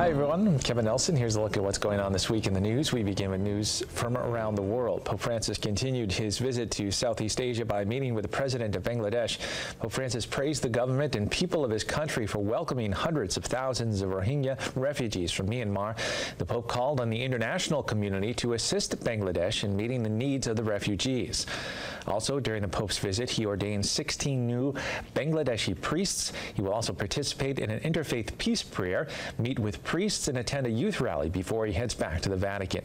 Hi everyone, I'm Kevin Nelson. Here's a look at what's going on this week in the news. We begin with news from around the world. Pope Francis continued his visit to Southeast Asia by meeting with the president of Bangladesh. Pope Francis praised the government and people of his country for welcoming hundreds of thousands of Rohingya refugees from Myanmar. The Pope called on the international community to assist Bangladesh in meeting the needs of the refugees. Also, during the Pope's visit, he ordained 16 new Bangladeshi priests. He will also participate in an interfaith peace prayer, meet with priests, and attend a youth rally before he heads back to the Vatican.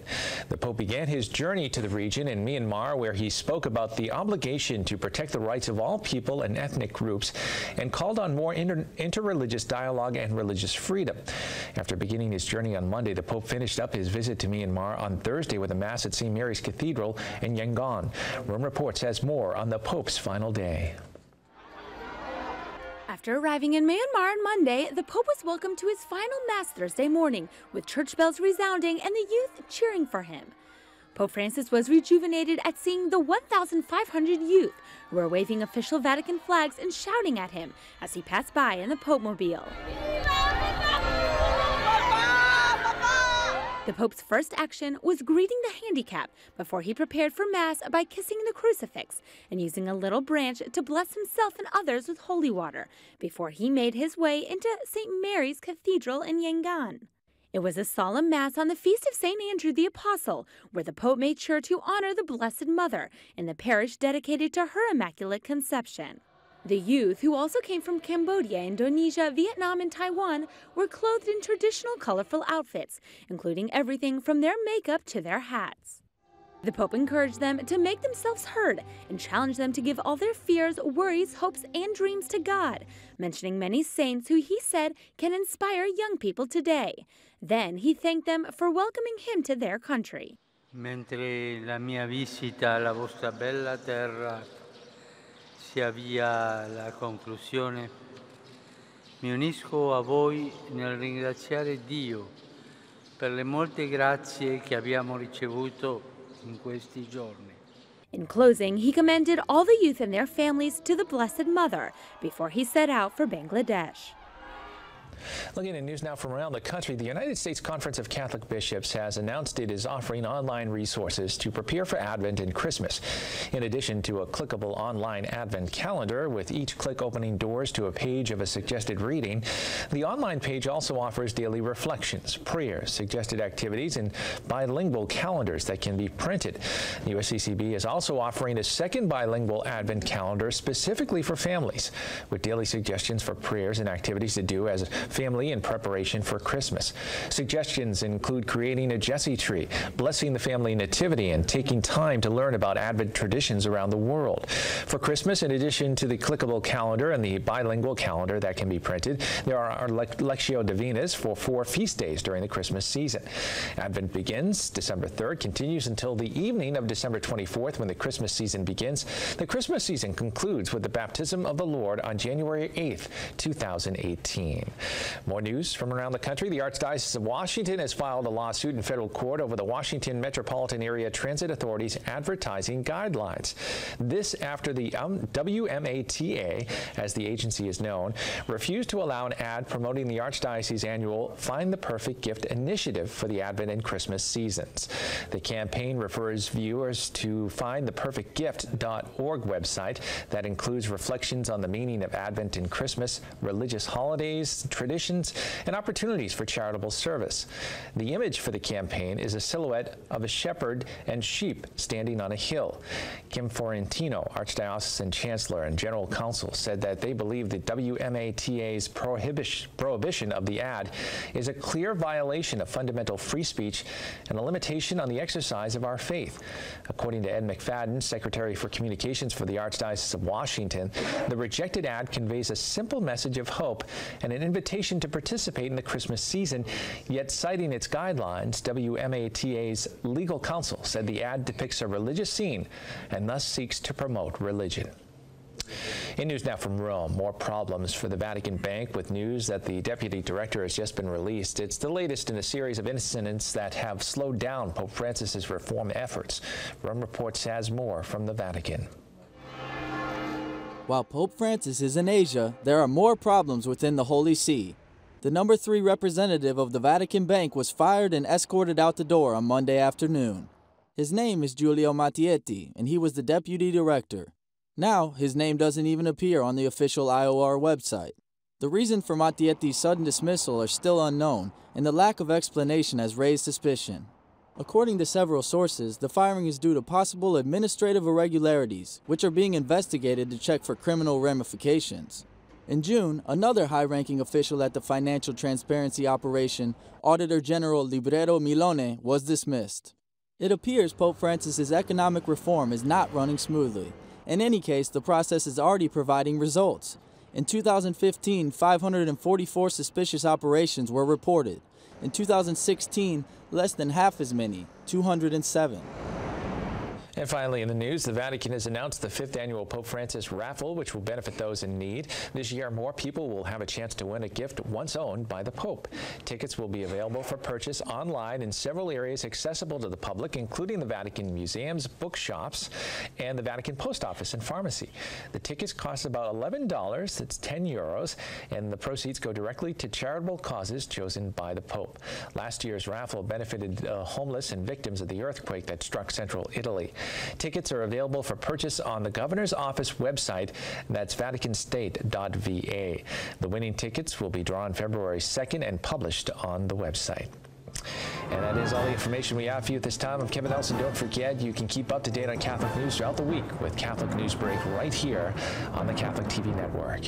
The Pope began his journey to the region in Myanmar, where he spoke about the obligation to protect the rights of all people and ethnic groups and called on more interreligious dialogue and religious freedom. After beginning his journey on Monday, the Pope finished up his visit to Myanmar on Thursday with a Mass at St. Mary's Cathedral in Yangon. Rome Reports has more on the Pope's final day. After arriving in Myanmar on Monday, the Pope was welcomed to his final Mass Thursday morning, with church bells resounding and the youth cheering for him. Pope Francis was rejuvenated at seeing the 1,500 youth who were waving official Vatican flags and shouting at him as he passed by in the Pope-mobile. The Pope's first action was greeting the handicapped before he prepared for Mass by kissing the crucifix and using a little branch to bless himself and others with holy water before he made his way into St. Mary's Cathedral in Yangon. It was a solemn Mass on the feast of St. Andrew the Apostle, where the Pope made sure to honor the Blessed Mother in the parish dedicated to her Immaculate Conception. The youth, who also came from Cambodia, Indonesia, Vietnam, and Taiwan, were clothed in traditional colorful outfits, including everything from their makeup to their hats. The Pope encouraged them to make themselves heard and challenged them to give all their fears, worries, hopes, and dreams to God, mentioning many saints who he said can inspire young people today. Then he thanked them for welcoming him to their country. Mentre la mia visita alla vostra bella terra si avvia alla conclusione, mi unisco a voi nel ringraziare Dio per le molte grazie che abbiamo ricevuto in questi giorni. In closing, he commended all the youth and their families to the Blessed Mother before he set out for Bangladesh. Looking at news now from around the country, the United States Conference of Catholic Bishops has announced it is offering online resources to prepare for Advent and Christmas. In addition to a clickable online Advent calendar with each click opening doors to a page of a suggested reading, the online page also offers daily reflections, prayers, suggested activities, and bilingual calendars that can be printed. The USCCB is also offering a second bilingual Advent calendar specifically for families, with daily suggestions for prayers and activities to do as a family in preparation for Christmas. Suggestions include creating a Jesse tree, blessing the family nativity, and taking time to learn about Advent traditions around the world. For Christmas, in addition to the clickable calendar and the bilingual calendar that can be printed, there are Lectio Divinas for 4 feast days during the Christmas season. Advent begins December 3rd, continues until the evening of December 24th when the Christmas season begins. The Christmas season concludes with the baptism of the Lord on January 8th, 2018. More news from around the country. The Archdiocese of Washington has filed a lawsuit in federal court over the Washington Metropolitan Area Transit Authority's advertising guidelines. This after the WMATA, as the agency is known, refused to allow an ad promoting the Archdiocese's annual Find the Perfect Gift initiative for the Advent and Christmas seasons. The campaign refers viewers to findtheperfectgift.org website that includes reflections on the meaning of Advent and Christmas, religious holidays, traditions, and opportunities for charitable service. The image for the campaign is a silhouette of a shepherd and sheep standing on a hill. Kim Fiorentino, Archdiocesan Chancellor and General Counsel, said that they believe the WMATA's prohibition of the ad is a clear violation of fundamental free speech and a limitation on the exercise of our faith. According to Ed McFadden, Secretary for Communications for the Archdiocese of Washington, the rejected ad conveys a simple message of hope and an invitation to participate in the Christmas season, yet citing its guidelines, WMATA's legal counsel said the ad depicts a religious scene and thus seeks to promote religion. In news now from Rome, more problems for the Vatican Bank with news that the deputy director has just been released. It's the latest in a series of incidents that have slowed down Pope Francis's reform efforts. Rome Reports has more from the Vatican. While Pope Francis is in Asia, there are more problems within the Holy See. The number 3 representative of the Vatican Bank was fired and escorted out the door on Monday afternoon. His name is Giulio Mattietti, and he was the deputy director. Now, his name doesn't even appear on the official IOR website. The reason for Mattietti's sudden dismissal are still unknown, and the lack of explanation has raised suspicion. According to several sources, the firing is due to possible administrative irregularities, which are being investigated to check for criminal ramifications. In June, another high-ranking official at the financial transparency operation, Auditor General Librero Milone, was dismissed. It appears Pope Francis's economic reform is not running smoothly. In any case, the process is already providing results. In 2015, 544 suspicious operations were reported. In 2016, less than half as many, 207. And finally in the news, the Vatican has announced the 5th annual Pope Francis raffle, which will benefit those in need. This year, more people will have a chance to win a gift once owned by the Pope. Tickets will be available for purchase online in several areas accessible to the public, including the Vatican museums, bookshops, and the Vatican post office and pharmacy. The tickets cost about $11, that's 10 euros, and the proceeds go directly to charitable causes chosen by the Pope. Last year's raffle benefited homeless and victims of the earthquake that struck central Italy. Tickets are available for purchase on the Governor's Office website. That's vaticanstate.va. The winning tickets will be drawn February 2nd and published on the website. And that is all the information we have for you at this time. I'm Kevin Nelson. Don't forget, you can keep up to date on Catholic news throughout the week with Catholic Newsbreak right here on the Catholic TV network.